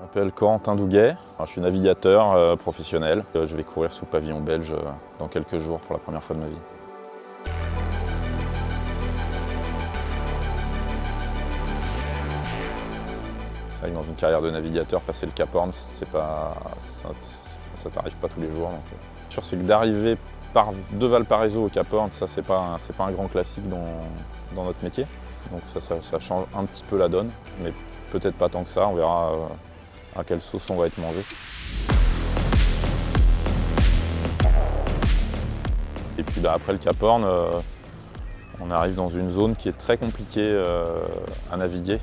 Je m'appelle Corentin Douguet, je suis navigateur professionnel. Je vais courir sous pavillon belge dans quelques jours pour la première fois de ma vie. C'est vrai que dans une carrière de navigateur, passer le Cap Horn, ça t'arrive pas tous les jours. Sûr, c'est que d'arriver de Valparaiso au Cap Horn, ça c'est pas un grand classique dans notre métier. Donc ça change un petit peu la donne, mais peut-être pas tant que ça, on verra à quelle sauce on va être mangé. Et puis après le Cap Horn, on arrive dans une zone qui est très compliquée à naviguer.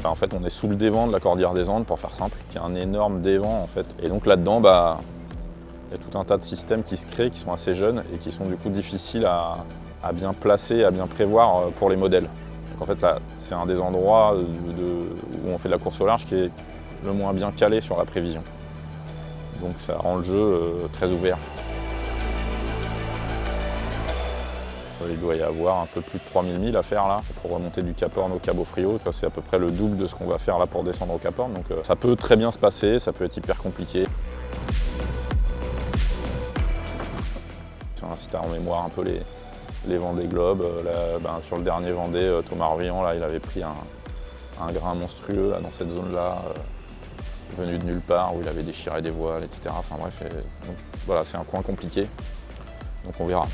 En fait, on est sous le dévent de la Cordillère des Andes, pour faire simple, qui est un énorme dévent en fait. Et donc là-dedans, il y a tout un tas de systèmes qui se créent, qui sont assez jeunes et qui sont du coup difficiles à bien placer, à bien prévoir pour les modèles. Donc en fait, là, c'est un des endroits où on fait de la course au large qui est le moins bien calé sur la prévision. Donc ça rend le jeu très ouvert. Il doit y avoir un peu plus de 3000 milles à faire là pour remonter du Cap Horn au Cabo Frio. C'est à peu près le double de ce qu'on va faire là pour descendre au Cap Horn. Donc ça peut très bien se passer, ça peut être hyper compliqué. Si tu as en mémoire un peu les Vendée Globe, sur le dernier Vendée, Thomas Orvillon, là, il avait pris un grain monstrueux là, dans cette zone-là, venu de nulle part, où il avait déchiré des voiles, etc. Enfin bref, donc, voilà, c'est un coin compliqué, donc on verra.